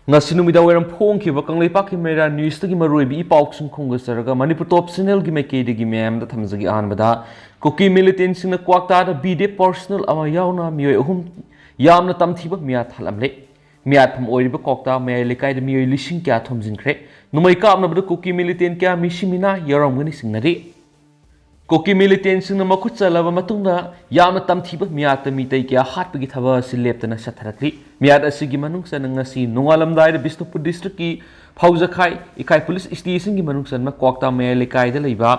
ngasi numida wairam phongkhiba kanglaipak mera news tagi maroibi pauksun khongasaraga manipur top channel gi meke digi mem da thamjagi anbada koki militant sing na kwakta da bide personal ama yauna miyoi ahum yamna tamthiba miyat halamle miyatpham oiriba kwakta mayai leikai da miyoi lishing kya thomjinkhre numai kapna bada koki militant kya mishimina yaramgani singnari koki militant sing na makut chalaba matungda yamna tamthiba miyat mitai kya hatpagi thaba sileptana satharakli miyat asigi manungsa ngasi nongalamdai da bisnupur district ki phaujakhai ikai police station gi manungsa ma kwakta mayai leikai da leiba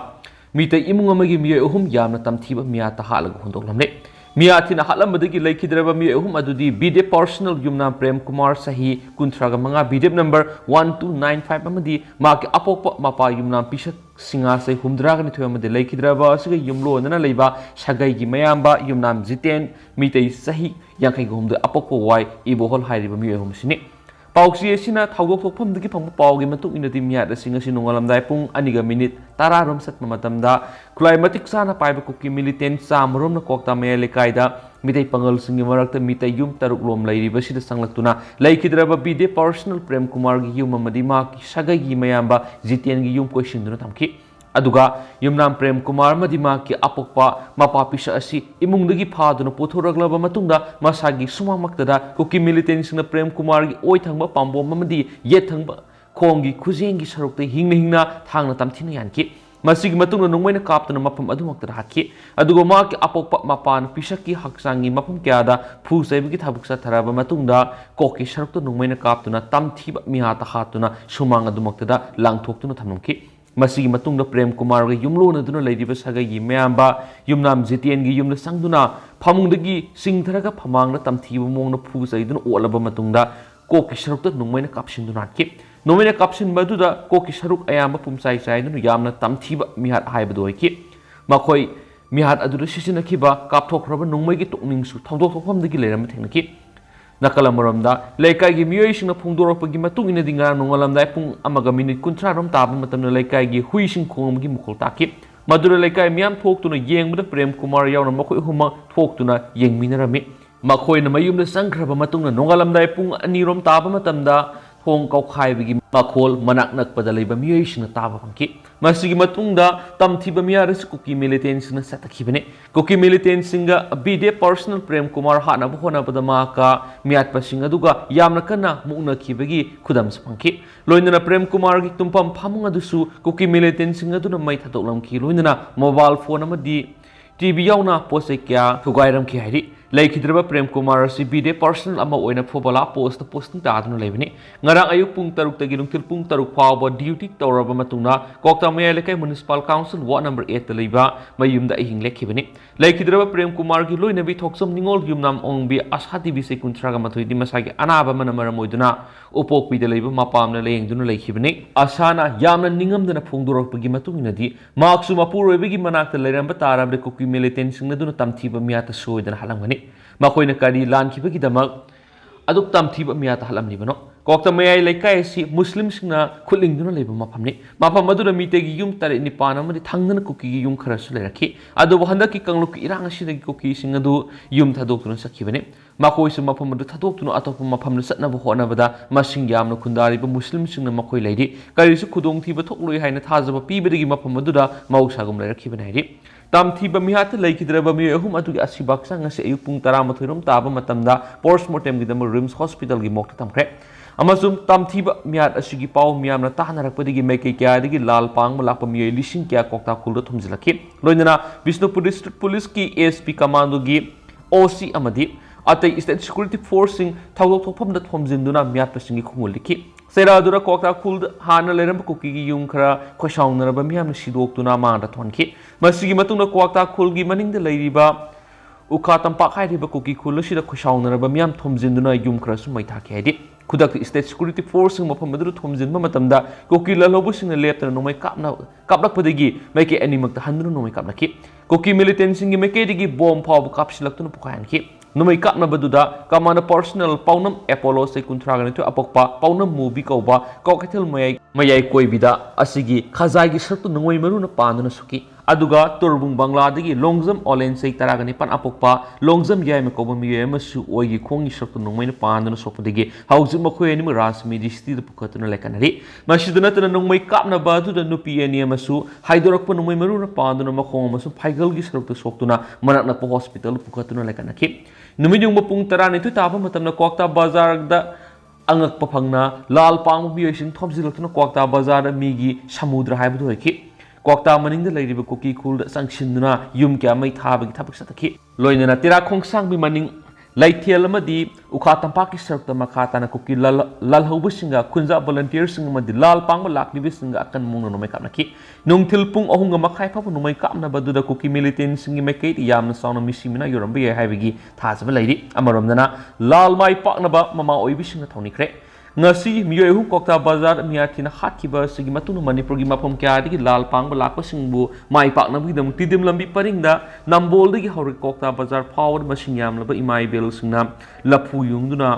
mitai imung amagi miyoi ahum yamna tamthiba miyat halaga hundoklamle miyatina halambadagi laikhidraba miyoi ahum adudi bide personal yumnam prem kumar sahi kunthraga manga bide number 1295 amadi maki apokpa mapa yumnam pisak singa sai humdraga ni thoyamade laikhidraba asiga yumlo nana leiba sagai gi mayamba yumnam jiten mitai sahi yankai gumde apokpa wai ibohol hairiba miyoi ahum sini pauksi asina thawdok thokpham dagi phangpa paugi matuk inadi miyat asinga si nongalamdai pung aniga minute 10 rom sat matamda climatic sana paiba kuki militant samrom na kokta mayai leikai da mitai pangal singi marakta mitai yum taruk lom lairiba sida sanglaktuna laikhidraba bide personal prem kumar gi yum amadi ma ki sagai gi mayamba jiten gi yum question duna thamki aduga yumnam prem kumar madima ki apokpa mapa pisa asi imungdagi phaduna pothoraglaba matungda masagi sumamaktada koki militant singna prem kumar gi oi thangba pambom amadi ye thangba khongi khujengi sarukte hingna thangna tamthina yanki masigi matungna nongmei kaptuna mapam adumakta hakki aduga ma ki apokpa mapan pisaki haksangi mapam kyada phu saibagi thabuksa tharaba matungda koki sarukta nongmei kaptuna tamthiba mihata hatuna sumang adumakta langthoktuna thamnumki masigi matungda prem kumar ga yumlo na duna leidiba sagai gi mayamba yumnam jitien gi yumna sangduna phamungdagi singtharaga phamangna tamthiba mongna phu saiduna olaba matungda koki sarukta nongmei kapsinduna ki nongmei kapsin baduda koki saruk ayamba pumsai saiduna yamna tamthiba mihat haibadu ki makhoi mihat aduda sisina khiba kapthokraba nongmei gi tokningsu thawdok thokphamdagi leiram thengna nakalamoromda leikai gi miyoi singna phungdorokpagi matung ina dinga nongalamdai pung amaga minute 30 rom taba matamna leikai gi huising khongmgi mukhol taki madura leikai miyam thoktuna yengbada prem kumar yauna makhoi huma thoktuna yengminarami makhoi na mayumna sangkhraba matungna nongalamdai pung ani rom taba matamda thong kaukhai makhol manak nakpada leiba miyoi singna taba phangki masigi matungda tamthiba miyarasi koki militant singna satakhibane koki militant singa bide personal prem kumar hana bhona badama ka miyat pasinga duga yamna kana mukna khibagi khudam phangki loinana prem kumar gi tumpam phamunga dusu koki militant singa duna mai thadoklam ki loinana mobile phone amadi TV yauna posai kya thugairam ki hairi laikhidraba prem kumar si bide personal ama oina phobala posting ta aduna leibini ngarang ayuk pung taruk tagi lungtil pung taruk phawba duty tawraba matungna kokta mayai leikai municipal council ward number 8 ta leiba mayumda ahing lekhibini laikhidraba prem kumar gi loina bi thoksom ningol yumnam ongbi asati bi se kunthraga mathoi di masagi anaba manamara moiduna upok bi da leiba mapamna leyengduna lekhibini asana yamna ningamdana phungdorokpagi matungina di maksu mapuroibagi manakta leiramba tarabde koki militant singna duna tamthiba miyata soidana halangani makoina kari lan khibagi damak aduk tamthiba miyata halamnibano kokta mayai leikai si muslim singna khulingduna leiba maphamni mapam aduna mitegi yum tare nipana madi thangna koki yum kharasu lerakhi adu handaki kangluk irang asidagi koki singadu yum thadokuna sakhibani makoi su mapam adu thadokuna atop maphamna satna hona bada masing yamna khundari ba muslim singna makoi leidi kari su khudong thiba thokloi haina thajaba pibadagi mapam aduda mausagum lerakhibani haidi tamthiba mihat laikhidraba miyoi ahum atugi asibaksa ngase ayuk pung 13 rom taba matamda postmortem gidam rims hospital gi mokta tamkhre amasum tamthiba mihat asigi pau miyamna tahnarakpadigi maikai kyadigi lal pangma lakpa miyoi lishing kya kokta khulda thumjilakhi loinana bisnupur district police ki ASP commando gi OC amadi atai state security forcing thawdok thokphamda thomjinduna mihat pasingi khunguliki Seradura kokta khuld hana leram koki gi yung khara khosaunaraba miyamna sidoktuna mangda thonki masigi matungna kokta khulgi maningda leiriba ukha tampak hairiba koki khul sida khosaunaraba miyam thomjinduna yung khara su maithaki haidi khudak state security force mafam madu thomjinba matamda koki lalobu singna leptana nomai kaplakpadagi maike animakta handru nomai kaplaki koki militant singi maike digi bomb phaw kapsilaktuna pukhanki numai kapna baduda kamana personal paunam apollo se kunthraga tu apokpa paunam movie kauba kokathel mayai koibida asigi khazai gi saktu nongoi maruna panduna suki अदुगा तुरबुंग बांग्लादगी Longjam ऑलेन से तरागनी पन अपोक्पा लोंगजम याय में Cobham मियोय मसु ओगी खोंगी शक्तु नोंगमैन पांदन सोपदगी हाउजु मखोय नि Rasmi दिस्ति the पुखतुन लेकनरी मसिदना तन नोंगमै कापना बादु the नुपी any Masu हाइदोरक नोंगमै maroon पांदन मखों मसु फाइगल गी शक्तु सोक्तुना मनक नप hospital पुखतुन लेकनकी नुमिजुंग मपुंग तरानितु ताबा मतमना क्वाक्ता बाजार the अंगक पफंगना लाल पांग मियोयसिंग थोमजिलक्तुना क्वाक्ता बाजार मीगी समुद्र हाइबदु होइकी क्वाक्ता मनिंग लेरिबा कुकी खुल संगसिंदुना युम क्या मै थाबगी थबक सतखी लोइनना तिरा खोंगसांग बि मनिंग लैथेल मदि उखा तंपाकी सरक्ता मखाताना कुकी लालहौबसिंगा खुंजा वॉलंटियर्सिंग मदि लाल पांग लाक्लिबिसिंगा अकन मुंग नोमै कापनाकी नुंगथिल पुंग अहुंग मखाय फाबु नोमै कापना बदुदा cookie मिलिटेंसिंग मेकै यामना साउना मिसिमिना योरम be हाइबगी थाजबा लैरि अमरमदना Lal my पाकनबा mama ओइबिसिंगा थौनिख्रे ngasi miyoi hu kokta bazar miyathina hatkiba sigi matunu manipur gi mafam kya digi lal pangba lakpa singbu mai pakna bi dam tidim lambi paringda nambol digi hori kokta bazar power masing yam laba imai bel singna laphu yungduna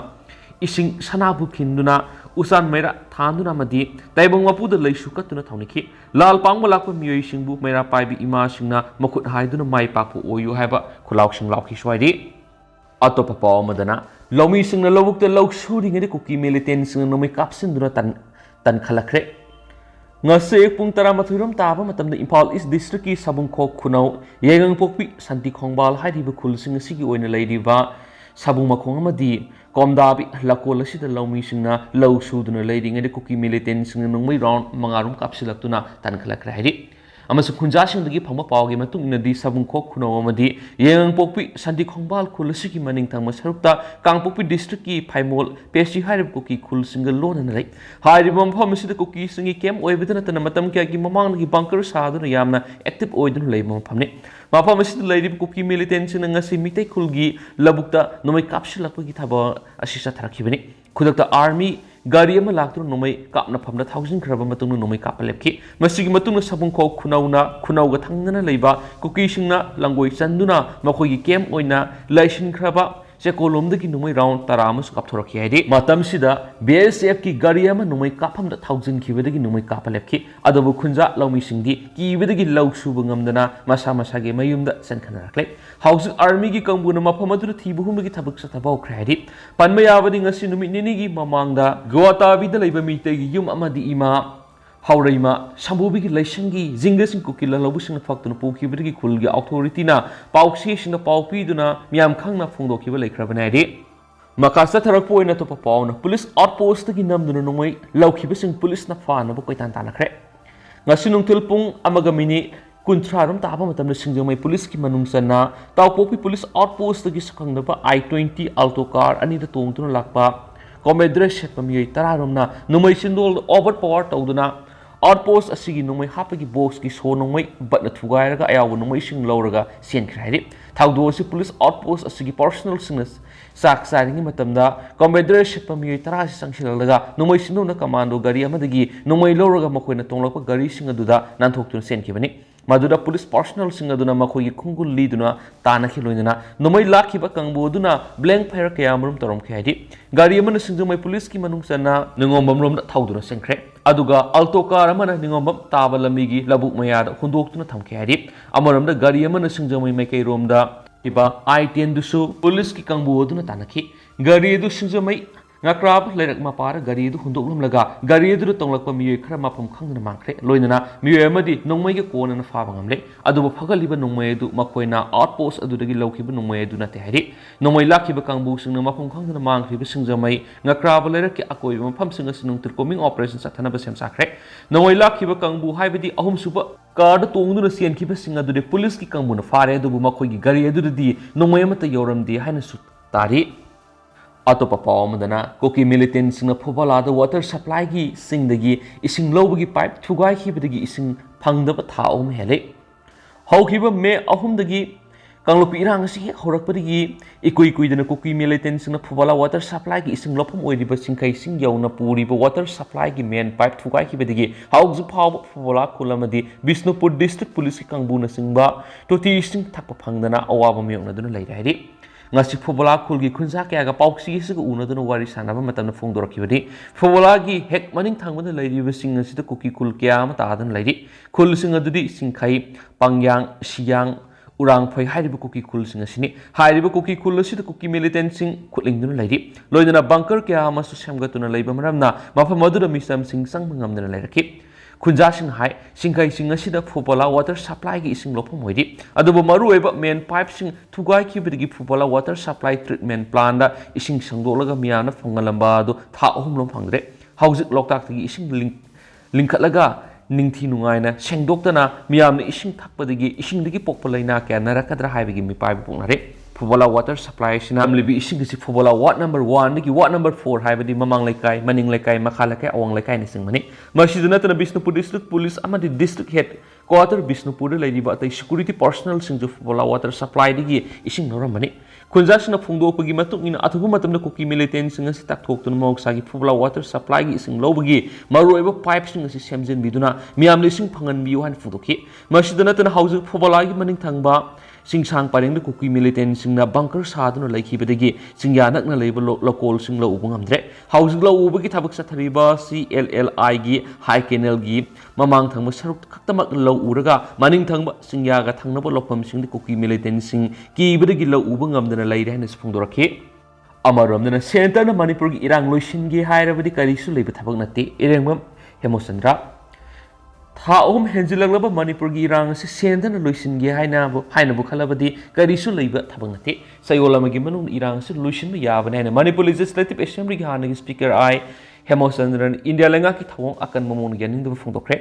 ising sanabu khinduna usan mera thanduna madi taibong mapu da leisu katuna thauniki lal pangba lakpa miyoi singbu mera paibi ima singna makut haiduna mai pakpu oyu haiba khulauk sing laukhi swai ri atopa paw madana lomi singna lobuk te lok shuring ri kuki militant sing nomi kapsinduna tan khalakre ngase pung tara mathuram taba matamda Imphal East District ki sabungkhok khunau yegang pokpi santi khongbal hairiba khulsing sigi oina leiriba sabung makhong amadi komdabi lakol asida lomi singna low suduna leiring ri kuki militant sing nongmei round mangarum kapsilaktuna tan khalakre hairi amasa khunjasingdagi phangba pawgi matung inadi sabungkhok khunau amadi yegang pokpi santi khongbal khulasigi maning thangma sarukta kangpokpi district ki phaimol pesi hairib kuki khulsinga lonana lei hairibam phamsida kuki singi kem oibidana tana matam kya ki mamanggi bunker saduna yamna active oiduna leimam phamne mafam asida leirib kuki militant sing ngasi mitai khulgi labukta nomai kapsilakpagi thaba asisa tharakhibani khudakta army gari ama laktru nomai kapna phamna thomjinkhre matungna nomai kapalepki masigi matungna sabungkhok khunauga thangnana leiba kuki singna langoi chanduna makhoigi kem oina lishing khraba chekolomdagi nomai round taramus kapthorakhi haidi matamsida BSF ki gari ama nomai kaphamda thomjinkhibadagi nomai kapalepki adabu khunja laumi singdi kibadagi lausuba ngamdana masa masage mayumda sankhanaraklei house army gi kangbuna maphamadura thibuhumgi thabak satabau khraidi panmayabadi ngasi numit nini gi mamangda Guwatabi da leiba mitegi yum amadi ima hauraima sambubigi leisangi jingasing kukila lobusing faktuna pokibigi khulgi authority na pauksi sing paupi duna miam khangna phungdokiba leikhrabanai makasa tharakpo oina to pauna police outpost gi namduna nomai laukibising police na fana bo koitan tanakre ngasi nungthil pung amaga mini kunthrarum taba matamna singjamai police ki manungsana tawpopi police outpost gi sakhangdaba I-20 alto car ani da tongtuna lakpa commander ship miyoi tararumna numai sindol overpower tawduna outpost asigi numai hapagi box ki so numai batna thugairaga ayawu numai sing lawraga sen khrairi thawdo si police outpost asigi personal singnas sak saringi matamda commander ship miyoi tara si sangsilaga numai sindona commando gari amadagi numai lawraga makoina tonglakpa gari sing aduda nanthoktu sen kibani Madura police personal singaduna makhogi khungul liduna tanakhi loinana nomai lakhiba kangboduna blank fire kayamrum torom khaidi gari amana singjumai police ki manungsana ningombam rom thauduna sengkhre aduga alto car amana ningombam tabalamigi labuk mayada hundoktuna thamkhe haidi amaramda gari amana singjumai maikai romda iba I-10 dusu police ki kangboduna tanakhi gari du singjumai ngakrab lerak mapara gari du hundoklum laga gari du tonglakpa miyoi khara mapam khangna mangkhre loinana miyoi amadi nongmei ge kona na fa bangamle aduba phagaliba nongmei du makoina outpost adudagi lokhiba nongmei du na te hari nongmei lakhiba kangbu singna mapam khangna mangkhriba singjamai ngakrab lerak ki akoi mapam singa sinung tir coming operation sathana ba sem sakhre nongmei lakhiba kangbu haibadi ahum suba car तोंगदुना सेनखिबा सिंग अदुदे police की कंगबुना फारे अदुबु मखोगी गरी अदुदि नोंमय अमता यौरमदि हाइना सु तारी अतोपा पावमदना कोकी मिलिटेंट सिंग फुबलाद वाटर सप्लाई की सिंगदगी इसिंग लौबगी पाइप थुगाई खिबदगी इसिंग फंगदब था ओम हेले हौखिबा मे अहुमदगी कांगलोपी इरांग सि हौरकपदगी इकुई कुइदना कोकी मिलिटेंट सिंग फुबला वाटर सप्लाई की इसिंग लफम ओइरिबा सिंखै सिंग यौना पुरिबा वाटर सप्लाई की मेन पाइप थुगाई खिबदगी हाउजु फाव फुबला खुलमदि बिष्णुपुर डिस्ट्रिक्ट पुलिस की कांगबुना सिंगबा तोति सिंग थकप फंगदना अवाबा मेयौना दुना लैराइरि ngasi fobola khulgi khunsa kya ga pauksi sig unaduna wari sanaba matamna phongdorakibadi fobola gi hek maning thangmada lairiba sing asida kuki khul kya ama tadan lairi khul sing adudi singkhai pangyang siyang urang phai hairiba kuki khul sing asini hairiba kuki khul asida kuki militant sing khulingduna lairi loidana bunker kya ama su samgatuna laiba maramna mafam madura misam sing sang mangamdana lairaki khunja sing hai singkai sing asida fobola water supply gi ising lopom hoidi adubu maru eba main pipe sing thugai ki bidigi fobola water supply treatment plant da ising sangdolaga miyana phongalamba do tha ohum lom phangre haujik loktak gi ising lingkhatlaga ningthi nungaina sengdoktana miyamna ising thakpadigi ising digi pokpalaina kya narakadra haibigi mi pipe pungnare fobola water supply sinam libi ising gi fobola ward number 1 gi ward number 4 haibadi mamang leikai maning leikai makha leikai awang leikai ni sing mani masiduna tana Bishnupur district police amadi district head quarter Bishnupur laidiba atai security personnel sing ju fobola water supply digi ising noramani khunjasna phungdopagi matung ina athubu matamna kuki militant sing asi takthokton mawsagi fobola water supply gi ising lobagi maroiba pipe sing asi semjen biduna miyam lising phangan biu han phungdoki masiduna tana hauju fobola gi maning thangba singsang pareng de kuki militant sing na bunker saduna laikhibadagi singya nakna leiba lokol sing lo ubungamdre hauju lo ubagi thabak sathariba CLLI gi high canal gi mamang thangba saruk khaktamak lo uraga maning thangba singya ga thangnaba lopam sing de kuki militant sing ki bidagi lo ubungamdana laire hanis phungdorakhe amaramdana center na Manipur gi irang loishin gi hairabadi karisu leiba thabak nate irengmam hemosandra tha ohum henjilaglaba Manipur gi irang se center na loishin gi haina bu khalabadi karisu leiba thabak nate sayolama gi manung irang se loishin ba yabane na Manipur legislative assembly gi hanagi speaker ai hemosandran India lenga ki thawong akan mamon gi ning du phungdokre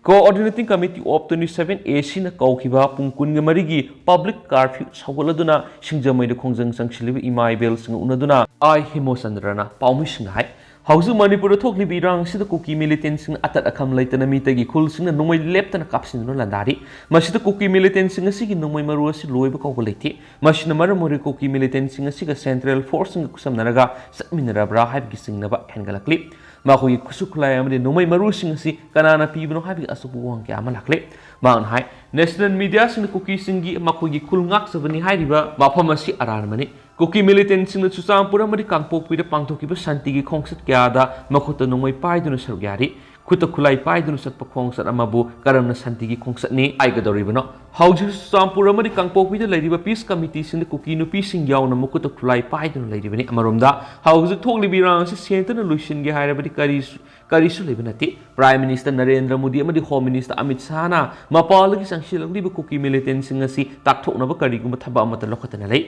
coordinating committee of 27A sina kaukiba pungkun ga marigi public curfew sagoladuna singjamai de khongjang sangshilibi imai bel sing unaduna ai hemosandrana paumi singhai hausu Manipur thokli birang sida kuki militant sing atat akham laitana mitagi khul sing nongmai leptana kapsin landari masida kuki militant sing asigi nongmai maru asi loiba kawga leiti masina maramori kuki militant sing asiga central force sing kusamnaraga satminarabra haibgi singnaba hengalakli makoi kusuklai amade nongmai maru sing asi kanana pibno habi asubu wang kya amalakle mang hai national media sing kuki singi makoi gi kulngak sabani hairiba mafam asi aranmani kuki militant sing chuchampura mari kangpok pida pangthokiba shanti gi khongsat kya da makhota nongmai paiduna sarugyari khuta khulai paiduna satpa khongsat amabu karamna shanti gi khongsat ni aigadoribano hauji chuchampura mari kangpok pida leiriba peace committee sing kuki nupi sing yauna makuta khulai paiduna leiribani amaromda hauji thokli birang se center na luishin gi hairabadi karisu leibinati prime minister Narendra Modi amadi home minister Amit Shah na mapalagi sangsilangdiba kuki militant sing asi takthoknaba kariguma thaba amata lokhatana lei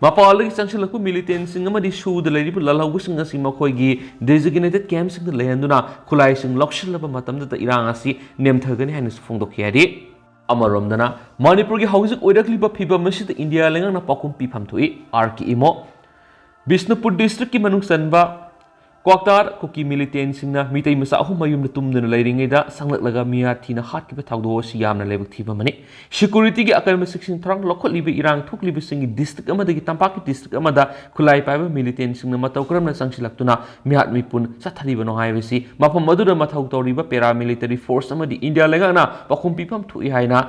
mapalagi sangsilakpu militant sing amadi suda leiribu lalhaubu sing asi makoigi designated camp sing lehanduna khulai sing lokshilaba matamda ta irang asi nemthagani hanis phongdokhiari amaromdana Manipur gi haujuk oirakliba phiba masida India lengana pakum pifam thui RK imo Bishnupur district ki manung sanba kwakta kuki militant singna mitai masa ahum mayum tumdana lairingaida sanglaklaga miya thina hatkiba thawdo si yamna lebak thiba mani security gi akalma section thrang lokholiba irang thukliba singi district amadagi tampaki district amada khulai paiba militant singna matau kramna sangsilaktuna mihat mipun sathariba no haibasi mafam madura mathau tawriba paramilitary force amadi India legana pakhum pipam thui haina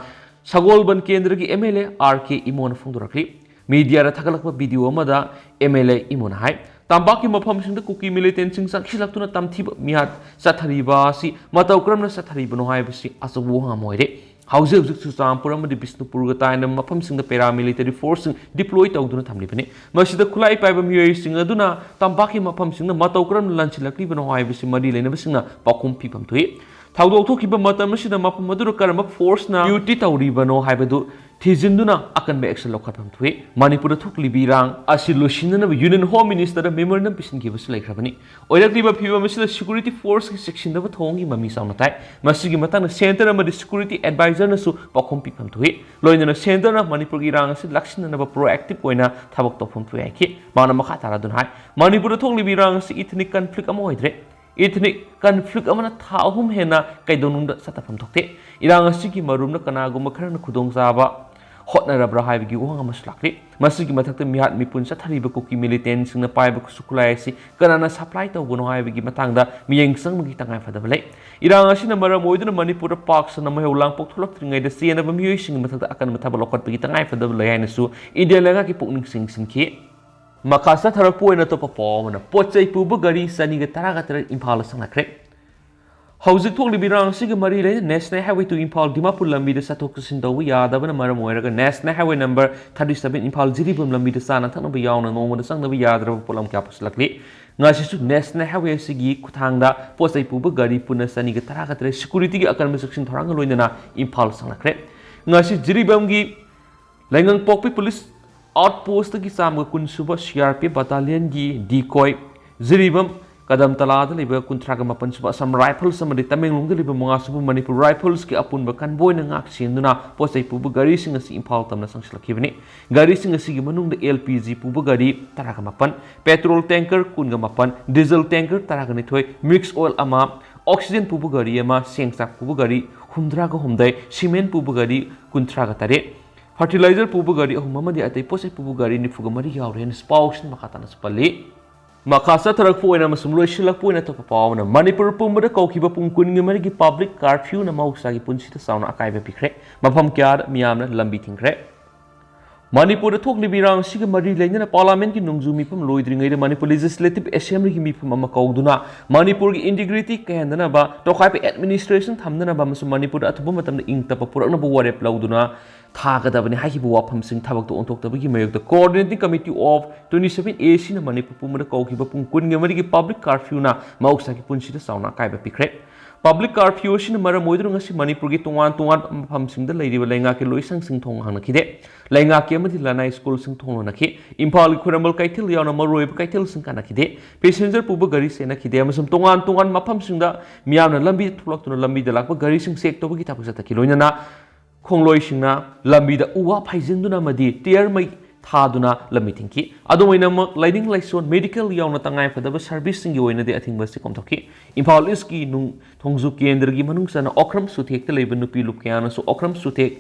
sagolban kendra gi MLA RK imon phungdorakli media ra thagalakba video amada MLA imon hai Tambaki mafam sing kuki militant sing sangsilaktuna tamthiba mihat sathariba si matau kramna sathariba no haibasi asabu hamoire hauze chuchampura amadi Bishnupur ga taina mafam sing paramilitary force deploy tawduna thamlibani masida khulai paiba miyoi sing aduna tambaki mafam sing matau kramna lanchilakliba no haibasi mari leinaba sing pakum pipam thui thawdok thokiba matam sida mafam madura karma force na duty tawriba no haibadu thijinduna akanba action lokhatham thui Manipur thukli birang asilusinna union home minister memorandum pisin gibasu laikhrabani oirakliba phiba masida security force ki section da thongi mami sauna tai masigi matang center amadi security advisor na su pakhom pipam thui loinana center na Manipur gi rang asi lakshina na proactive oina thabak tofum thui ki mana makha tara dun hai Manipur thukli birang si ethnic conflict amo hoidre ethnic conflict amana tha ahum hena kaidonungda satafam thokte irang asi ki marumna kanaguma kharana khudong jaba hotnarabra haibigi wang amaslakri masigi mathakta mihat mipun sathariba kuki militant singna paiba kusukulai si kanana supply tawbono haibigi matangda miyeng sangmagi tangai fadabalai irang asina maram oiduna Manipur park sana maheulang pok tholak tringai da siena ba miyoi sing mathakta akan mathaba lokot bagi tangai fadabalai hainasu India laga ki pukning sing singki Makasa tharakpo ina to papo na pochai pubu gari sani ga tara ga impal sanakre hauzik thok libirang siga mari le national highway to impal dimapur lambi da satok sin daw yadaba na maram oiraga national highway number 37 impal jiribum lambi da sana thakna ba yauna nongma da sangna ba yadra polam kya paslakli ngasi su national highway sigi kuthangda pochai pubu gari puna sani ga tara ga security gi akan section thorang loina impal sanakre ngasi jiribam gi lengang pokpi police outpost ki samga kunsuba CRP battalion gi decoy jiribam kadam talada liba kuntraga mapan suba sam rifles samadi tamenglong de liba mga suba manipur rifles ki apun ba kanboy na ngak sinduna posai pubu gari singa si impal tamna sangsilakibni gari singa si manung de LPG pubu gari taraga mapan petrol tanker kunga mapan diesel tanker taraga nithoi mix oil ama oxygen pubu gari ama sengsak pubu gari hundraga humdai cement pubu gari kuntraga tare fertilizer pubu gari ahumamadi atai posai pubu gari ni fuga mari yawren spauction makatana spali Makasa tarakpo ina masumloy silakpo ina topapaw na Manipur pumbada kaukiba pungkun ngamari gi public curfew na mausa gi punsita sauna akaiba pikre mafam kyar miyamna lambi tingkre Manipur thok libirang siga mari leina parliament gi nungju mifam loidringai de Manipur legislative assembly gi mifam ama kauduna Manipur gi integrity kahendana ba tokhaipa administration thamdana ba masum Manipur athuba matamna ingtapa purakna ba warep lauduna Thagadabani haibu wapam sing thabak to ontok tabagi mayok the coordinating committee of 27 AC na Manipur pumada kaukiba pungkun ngamari gi public curfew na mausa gi punsita sauna kaiba pikre public curfew sin mara moidru ngasi Manipur gi tongan mafam sing da leiriba lenga ke loisang sing thong hangna khide lenga ke amadi lanai school sing thong na khi impal khurambal kaithil yauna maroi kaithil sing kana khide passenger puba gari se na khide amasum tongan mafam sing da miyamna lambi thulak tuna lambi da lakba gari sing sek to gi thapuk jata kiloina na Kongloi singna lambi da uwa phaijinduna madi tier mai thaduna lambi thingki adomaina mak lighting laison medical yauna tangai fadaba service singi oina de athingba se komthoki Imphal East ki nung thongju kendra gi manung sana okram suthek te leiba nupi lupkyana so okram suthek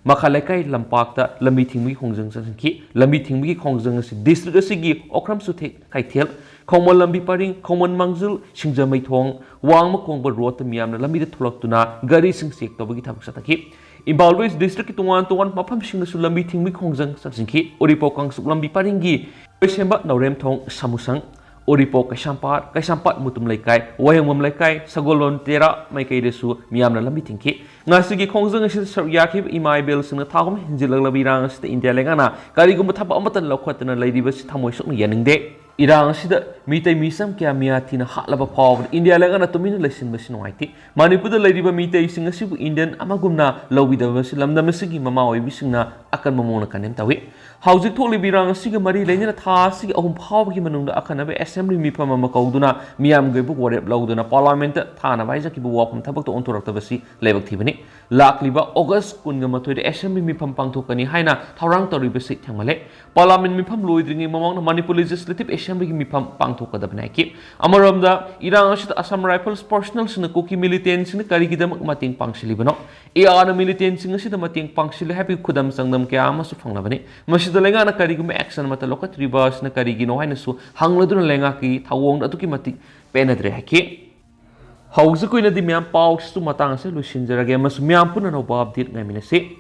makhalaikai lampakta lambi thingmi khongjang sanki lambi thingmi khongjang si district asigi okram suthek kaithel khomon lambi paring khomon mangjul singjamai thong wangma kongba road miyamna lambi da thulaktuna gari sing sek tobagi thabak sataki Imphal West District ki tungan mafam singa su lambi thingmi khongjang saksinki Oripo kangsuk lambi paringi Semba Naurem thong samusang Oripo kaisampat mutum leikai wayangmam leikai sagolon tera maikai desu miyamna lambi thingki ngasigi khongjang asi saryaki imai bel sina thagom hinjilak labirang sta India lengana karigum thapa amatan lakhwatna leidiba si thamoi sokna yaningde Irang sida mitai misam kya miyatina halaba paw India lagana tumina lesin basin waiti Manipur da leidiba mitai singa sibu Indian amagumna lawida basi lamda masigi mama oi bisingna akan mamona kanem tawi Hauzik tholi birang siga mari leina tha siga ahum paw gi manungda akan abe assembly mifam mama kauduna miyam gaibu warep lauduna parliament thana baija ki bu wapam thabak to onturak tabasi lebak thibani lakliba August kunga matoi de assembly mifam pangthokani haina thaurang tori basi thangmale parliament mifam loidringi mamang Manipur legislative assembly gi mifam pangthokadabna ki amaramda irang ashit Assam Rifles personal sina koki militant sina karigidam mating pangsilibano ana militant sina sida mating pangsil happy khudam sangdam kya amasu phanglabani masida lenga na karigum action mata lokat reverse na karigino haina su hangladuna lenga ki thawong atuki mati penadre haki hauzu koina di myam pau stu matang se lusinjarage mas myam puna no babdit ngamina se